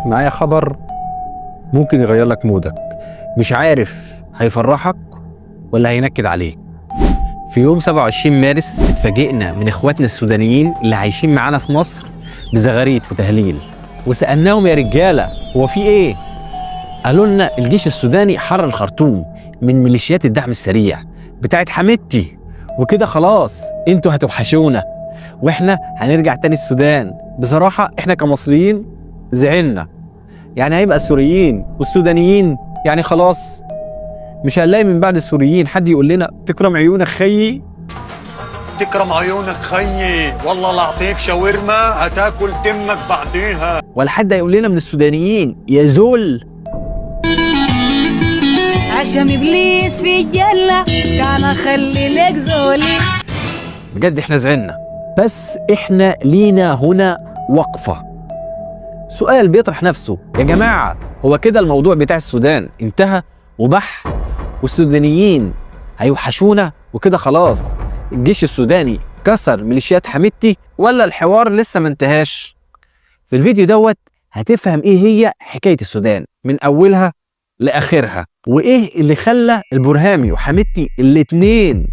معايا خبر ممكن يغير لك مودك، مش عارف هيفرحك ولا هينكد عليك. في يوم 27 مارس اتفاجئنا من اخواتنا السودانيين اللي عايشين معانا في مصر بزغاريت وتهليل، وسألناهم يا رجالة هو في ايه؟ قالوا لنا الجيش السوداني حرر الخرطوم من ميليشيات الدعم السريع بتاعت حميدتي، وكده خلاص انتوا هتوحشونا واحنا هنرجع تاني السودان. بصراحة احنا كمصريين زعلنا، يعني هيبقى السوريين والسودانيين يعني خلاص مش هنلاقي من بعد السوريين حد يقول لنا تكرم عيونك خيي. تكرم عيونك خيي، والله لا اعطيك شاورما هتاكل دمك بعديها. ولا حد هيقول لنا من السودانيين يا زول. عشان ابليس في الجنة كان اخلي لك زولي. بجد احنا زعلنا، بس احنا لينا هنا وقفة. سؤال بيطرح نفسه، يا جماعة هو كده الموضوع بتاع السودان انتهى وبح والسودانيين هيوحشونا وكده خلاص الجيش السوداني كسر ميليشيات حميدتي، ولا الحوار لسه ما انتهاش؟ في الفيديو دوت هتفهم ايه هي حكاية السودان من اولها لاخرها، وايه اللي خلى البرهامي وحميدتي الاتنين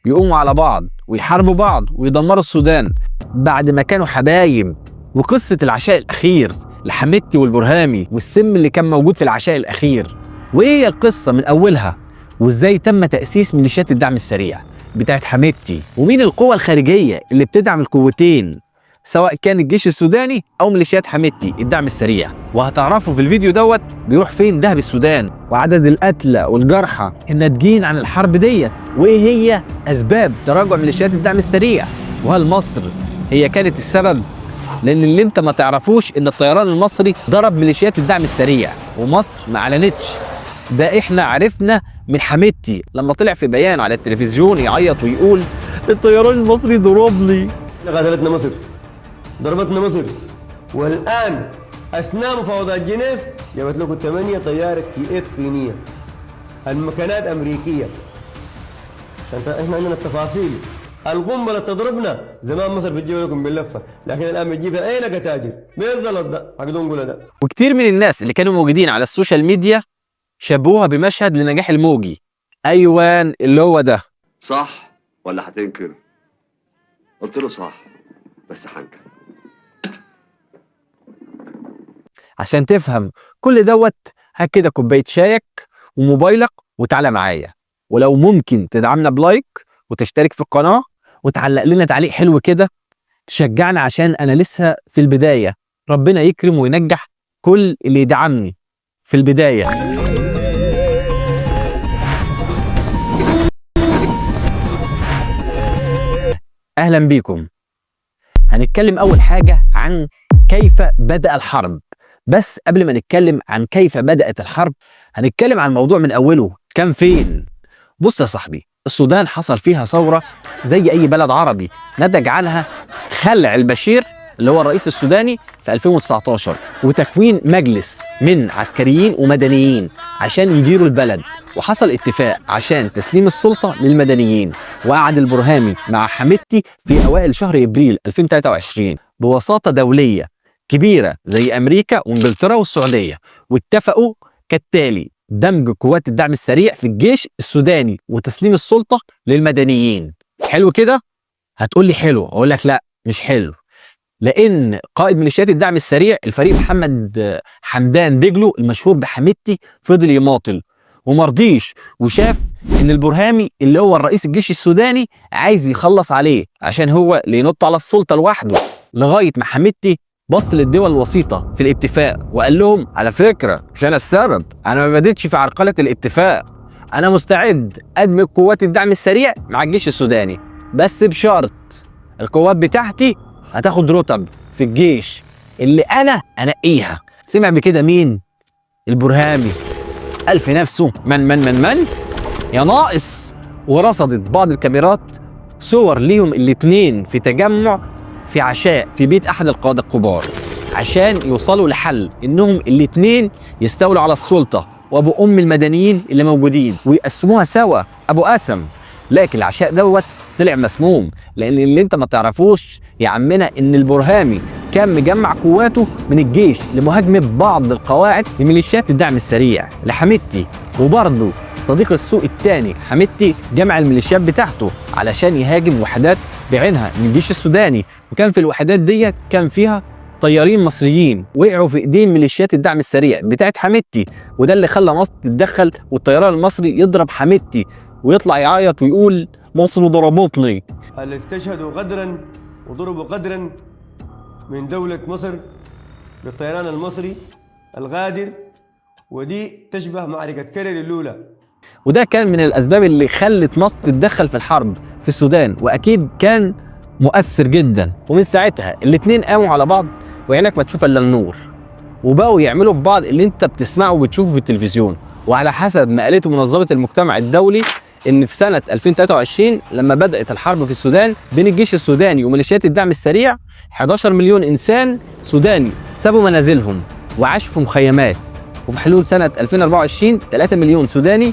يقوموا على بعض ويحاربوا بعض ويدمروا السودان بعد ما كانوا حبايب، وقصة العشاء الأخير لحميدتي والبرهامي والسم اللي كان موجود في العشاء الأخير، وإيه هي القصة من أولها، وإزاي تم تأسيس ميليشيات الدعم السريع بتاعت حميدتي، ومين القوة الخارجية اللي بتدعم القوتين سواء كان الجيش السوداني أو ميليشيات حميدتي الدعم السريع. وهتعرفوا في الفيديو دوت بيروح فين دهب السودان، وعدد القتلى والجرحى الناتجين عن الحرب ديت، وإيه هي أسباب تراجع ميليشيات الدعم السريع، وهل مصر هي كانت السبب؟ لان اللي انت ما تعرفوش ان الطيران المصري ضرب ميليشيات الدعم السريع ومصر ما اعلنتش. ده احنا عرفنا من حميدتي لما طلع في بيان على التلفزيون يعيط ويقول الطيران المصري ضربني. قتلتنا مصر، ضربتنا مصر، والان اثناء مفاوضات جنيف جابت لكم 8 طيارة كي اكس صينية، المكانات امريكية. احنا عندنا التفاصيل. القنبله تضربنا زمان مصر بتجيبها لكم باللفه، لكن الان بتجيبها اي لقى تاجر. مين الزلط ده؟ حق دنقله ده. وكتير من الناس اللي كانوا موجودين على السوشيال ميديا شبوها بمشهد لنجاح الموجي. ايوان اللي هو ده. صح ولا هتنكر؟ قلت له صح بس هنكر. عشان تفهم كل دوت هات كده كوبايه شايك وموبايلك وتعالى معايا، ولو ممكن تدعمنا بلايك وتشترك في القناه وتعلق لنا تعليق حلو كده تشجعنا، عشان انا لسه في البدايه. ربنا يكرم وينجح كل اللي يدعمني في البدايه. اهلا بيكم. هنتكلم اول حاجه عن كيف بدأ الحرب، بس قبل ما نتكلم عن كيف بدأت الحرب هنتكلم عن الموضوع من اوله كان فين. بص يا صاحبي، السودان حصل فيها ثورة زي أي بلد عربي، نتج عنها خلع البشير اللي هو الرئيس السوداني في 2019 وتكوين مجلس من عسكريين ومدنيين عشان يديروا البلد، وحصل اتفاق عشان تسليم السلطة للمدنيين، وقعد البرهامي مع حميدتي في أوائل شهر إبريل 2023 بوساطة دولية كبيرة زي أمريكا وإنجلترا والسعودية، واتفقوا كالتالي: دمج قوات الدعم السريع في الجيش السوداني وتسليم السلطة للمدنيين. حلو كده؟ هتقولي حلو، اقول لك لا مش حلو، لان قائد ميليشيات الدعم السريع الفريق محمد حمدان دجلو المشهور بحميدتي فضل يماطل ومرضيش، وشاف ان البرهامي اللي هو الرئيس الجيش السوداني عايز يخلص عليه عشان هو اللي ينط على السلطة لوحده، لغاية ما حميدتي بص للدول الوسيطة في الاتفاق وقال لهم على فكرة مش أنا السبب، أنا ما بديتش في عرقلة الاتفاق، أنا مستعد أدمج قوات الدعم السريع مع الجيش السوداني، بس بشرط القوات بتاعتي هتاخد رتب في الجيش اللي أنا أنقيها. سمع بكده مين؟ البرهامي. قال في نفسه من يا ناقص. ورصدت بعض الكاميرات صور ليهم الاتنين في تجمع في عشاء في بيت احد القادة الكبار عشان يوصلوا لحل انهم الاتنين يستولوا على السلطة وابو ام المدنيين اللي موجودين ويقسموها سوا ابو قسم. لكن العشاء دوت طلع مسموم، لان اللي انت ما تعرفوش يا عمنا ان البرهامي كان مجمع قواته من الجيش لمهاجمة بعض القواعد لميليشيات الدعم السريع لحميدتي. وبرضه صديق السوق الثاني حميدتي جمع الميليشيات بتاعته علشان يهاجم وحدات بعينها من الجيش السوداني، وكان في الوحدات ديت كان فيها طيارين مصريين وقعوا في ايدين ميليشيات الدعم السريع بتاعت حميدتي، وده اللي خلى مصر تتدخل والطيران المصري يضرب حميدتي ويطلع يعيط ويقول مصر ضربتني. اللي استشهدوا غدرا وضربوا غدرا من دولة مصر بالطيران المصري الغادر، ودي تشبه معركة كرر الأولى. وده كان من الأسباب اللي خلت مصر تتدخل في الحرب في السودان، وأكيد كان مؤثر جدا. ومن ساعتها الاتنين قاموا على بعض وعينك ما تشوف إلا النور، وبقوا يعملوا في بعض اللي انت بتسمعه وبتشوفه في التلفزيون. وعلى حسب ما قالته منظمة المجتمع الدولي ان في سنة 2023 لما بدأت الحرب في السودان بين الجيش السوداني وميليشيات الدعم السريع، 11 مليون إنسان سوداني سابوا منازلهم وعاشوا في مخيمات. وفي حلول سنة 2024 3 مليون سوداني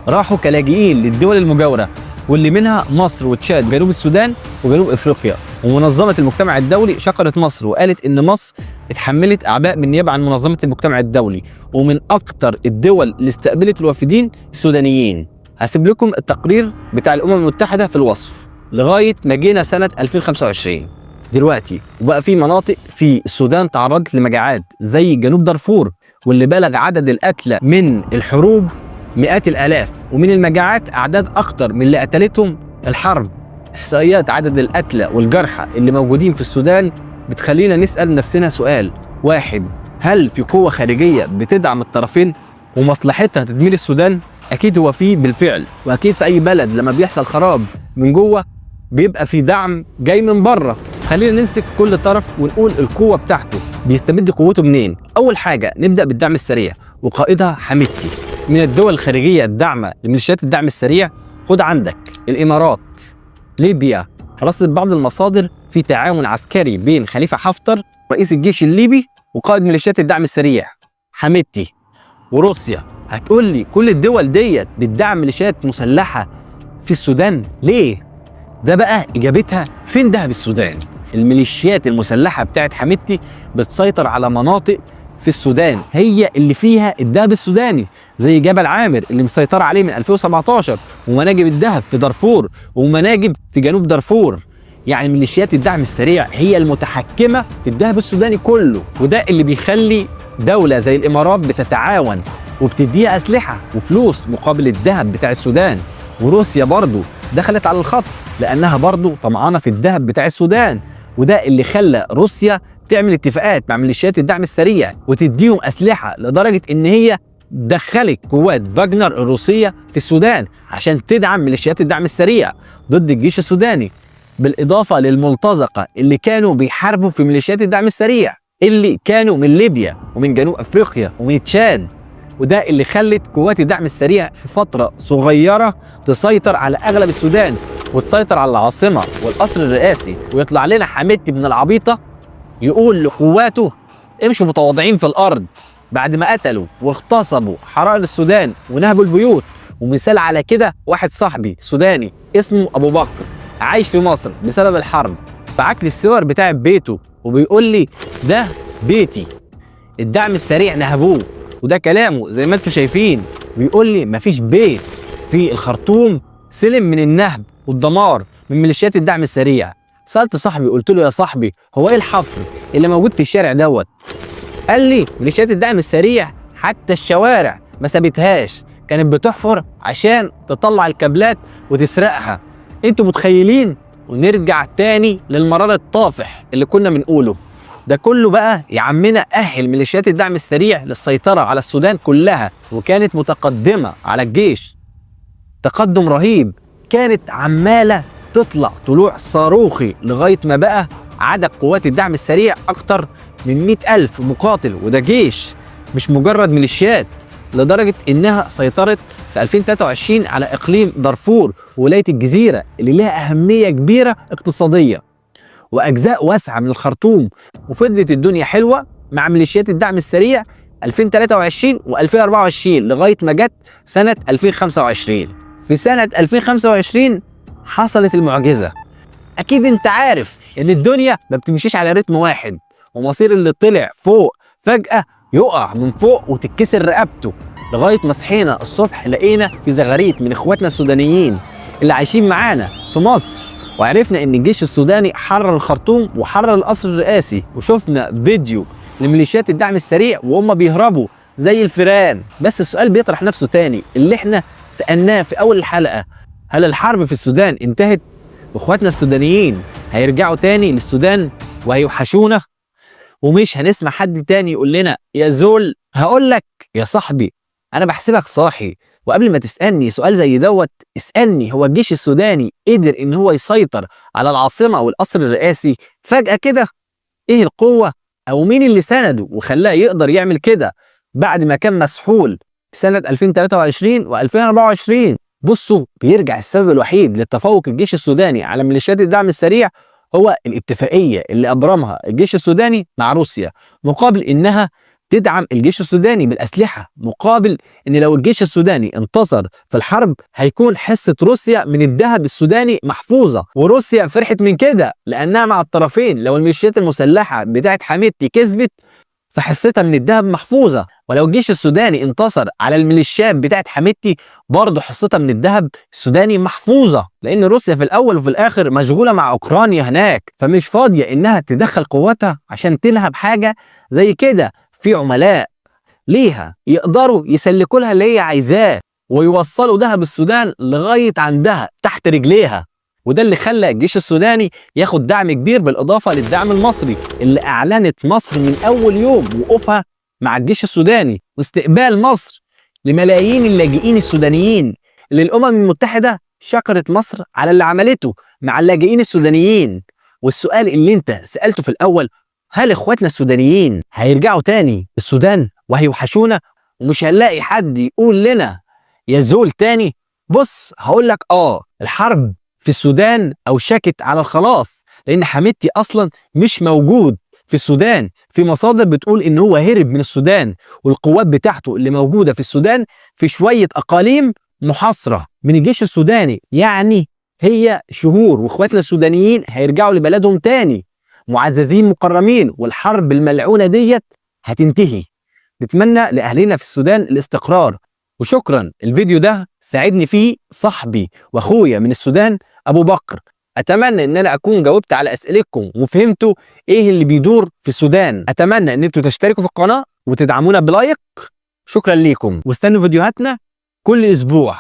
راحوا كلاجئين للدول المجاورة، واللي منها مصر وتشاد جنوب السودان وجنوب افريقيا. ومنظمة المجتمع الدولي شكرت مصر وقالت ان مصر اتحملت اعباء بالنيابة عن منظمة المجتمع الدولي، ومن اكتر الدول اللي استقبلت الوافدين السودانيين. هسيب لكم التقرير بتاع الامم المتحدة في الوصف لغاية ما جينا سنة 2025 دلوقتي. وبقى في مناطق في السودان تعرضت لمجاعات زي جنوب دارفور، واللي بلغ عدد القتلى من الحروب مئات الآلاف، ومن المجاعات أعداد أكتر من اللي قتلتهم الحرب. إحصائيات عدد القتلى والجرحى اللي موجودين في السودان بتخلينا نسأل نفسنا سؤال واحد: هل في قوة خارجية بتدعم الطرفين ومصلحتها تدمير السودان؟ أكيد هو فيه بالفعل، وأكيد في أي بلد لما بيحصل خراب من جوه بيبقى في دعم جاي من بره. خلينا نمسك كل طرف ونقول القوة بتاعته بيستمد قوته منين. أول حاجة نبدأ بالدعم السريع وقائدها حميدتي. من الدول الخارجية الداعمة لميليشيات الدعم السريع خد عندك الإمارات، ليبيا. رصدت بعض المصادر في تعاون عسكري بين خليفة حفتر رئيس الجيش الليبي وقائد ميليشيات الدعم السريع حميدتي. وروسيا. هتقول لي كل الدول ديت بتدعم ميليشيات مسلحة في السودان ليه؟ ده بقى إجابتها فين دهب السودان. الميليشيات المسلحة بتاعت حميدتي بتسيطر على مناطق في السودان هي اللي فيها الدهب السوداني، زي جبل عامر اللي مسيطر عليه من 2017، ومناجم الدهب في دارفور، ومناجم في جنوب دارفور. يعني ميليشيات الدعم السريع هي المتحكمة في الدهب السوداني كله، وده اللي بيخلي دولة زي الإمارات بتتعاون وبتديها أسلحة وفلوس مقابل الدهب بتاع السودان. وروسيا برضو دخلت على الخط لأنها برضو طمعانة في الدهب بتاع السودان، وده اللي خلى روسيا تعمل اتفاقات مع ميليشيات الدعم السريع وتديهم أسلحة، لدرجة إن هي دخلت قوات فاغنر الروسية في السودان عشان تدعم ميليشيات الدعم السريع ضد الجيش السوداني، بالإضافة للملتزقة اللي كانوا بيحاربوا في ميليشيات الدعم السريع اللي كانوا من ليبيا ومن جنوب أفريقيا ومن تشاد. وده اللي خلت قوات الدعم السريع في فترة صغيرة تسيطر على أغلب السودان وتسيطر على العاصمة والقصر الرئاسي. ويطلع لنا حميدتي من العبيطة يقول لقواته امشوا متواضعين في الأرض بعد ما قتلوا واغتصبوا حرائر السودان ونهبوا البيوت. ومثال على كده واحد صاحبي سوداني اسمه أبو بكر عايش في مصر بسبب الحرب، بعت لي الصور بتاع بيته وبيقول لي ده بيتي، الدعم السريع نهبوه. وده كلامه زي ما انتم شايفين، بيقول لي مفيش بيت في الخرطوم سلم من النهب والدمار من ميليشيات الدعم السريع. سألت صاحبي قلت له يا صاحبي هو ايه الحفر اللي موجود في الشارع دوت؟ قال لي ميليشيات الدعم السريع حتى الشوارع ما سابتهاش، كانت بتحفر عشان تطلع الكابلات وتسرقها. انتوا متخيلين؟ ونرجع تاني للمرار الطافح اللي كنا بنقوله ده كله بقى يا عمنا أهل ميليشيات الدعم السريع للسيطرة على السودان كلها، وكانت متقدمة على الجيش تقدم رهيب، كانت عمالة تطلع طلوع صاروخي لغاية ما بقى عدد قوات الدعم السريع أكتر من 100,000 مقاتل، وده جيش مش مجرد ميليشيات. لدرجة إنها سيطرت في 2023 على إقليم دارفور وولاية الجزيرة اللي لها أهمية كبيرة اقتصادية وأجزاء واسعة من الخرطوم. وفضلت الدنيا حلوة مع ميليشيات الدعم السريع 2023 و2024 لغاية ما جت سنة 2025. في سنة 2025 حصلت المعجزة. أكيد أنت عارف إن الدنيا ما بتمشيش على رتم واحد، ومصير اللي طلع فوق فجأة يقع من فوق وتتكسر رقبته، لغاية ما صحينا الصبح لقينا في زغاريت من اخواتنا السودانيين اللي عايشين معانا في مصر، وعرفنا ان الجيش السوداني حرر الخرطوم وحرر القصر الرئاسي، وشفنا فيديو لميليشيات الدعم السريع وهم بيهربوا زي الفيران. بس السؤال بيطرح نفسه تاني اللي احنا سألناه في اول الحلقة، هل الحرب في السودان انتهت؟ واخواتنا السودانيين هيرجعوا تاني للسودان وهيوحشونا؟ ومش هنسمع حد تاني يقول لنا يا زول. هقول لك يا صاحبي انا بحسبك صاحي، وقبل ما تسألني سؤال زي دوت اسألني هو الجيش السوداني قدر ان هو يسيطر على العاصمة والقصر الرئاسي فجأة كده؟ ايه القوة او مين اللي سنده وخلاه يقدر يعمل كده بعد ما كان مسحول في سنة 2023 و2024؟ بصوا، بيرجع السبب الوحيد للتفوق الجيش السوداني على ميليشيات الدعم السريع هو الاتفاقية اللي أبرمها الجيش السوداني مع روسيا، مقابل إنها تدعم الجيش السوداني بالأسلحة، مقابل إن لو الجيش السوداني انتصر في الحرب هيكون حصة روسيا من الذهب السوداني محفوظة. وروسيا فرحت من كده لأنها مع الطرفين، لو الميليشيات المسلحة بتاعت حميدتي كسبت فحصتها من الذهب محفوظة، ولو الجيش السوداني انتصر على الميليشيات بتاعت حميدتي برضه حصتها من الذهب السوداني محفوظة، لأن روسيا في الأول وفي الآخر مشغولة مع أوكرانيا هناك، فمش فاضية إنها تدخل قوتها عشان تنهب حاجة زي كده. في عملاء ليها يقدروا يسلكوا لها اللي هي عايزاه ويوصلوا ذهب السودان لغاية عندها تحت رجليها، وده اللي خلى الجيش السوداني ياخد دعم كبير بالإضافة للدعم المصري اللي أعلنت مصر من أول يوم وقوفها مع الجيش السوداني واستقبال مصر لملايين اللاجئين السودانيين اللي الأمم المتحدة شكرت مصر على اللي عملته مع اللاجئين السودانيين. والسؤال اللي انت سألته في الأول، هل إخواتنا السودانيين هيرجعوا تاني السودان وهيوحشونا ومش هنلاقي حد يقول لنا يا زول تاني؟ بص هقول لك الحرب في السودان أوشكت على الخلاص، لأن حميدتي أصلا مش موجود في السودان. في مصادر بتقول إن هو هرب من السودان، والقوات بتاعته اللي موجودة في السودان في شوية أقاليم محاصرة من الجيش السوداني، يعني هي شهور وإخواتنا السودانيين هيرجعوا لبلدهم تاني معززين مكرمين، والحرب الملعونة ديت هتنتهي. نتمنى لأهلنا في السودان الاستقرار. وشكرا، الفيديو ده ساعدني فيه صاحبي واخويا من السودان ابو بكر. اتمنى ان انا اكون جاوبت على اسئلتكم وفهمتوا ايه اللي بيدور في السودان. اتمنى ان انتوا تشتركوا في القناة وتدعمونا بلايك. شكرا ليكم، واستنوا فيديوهاتنا كل اسبوع.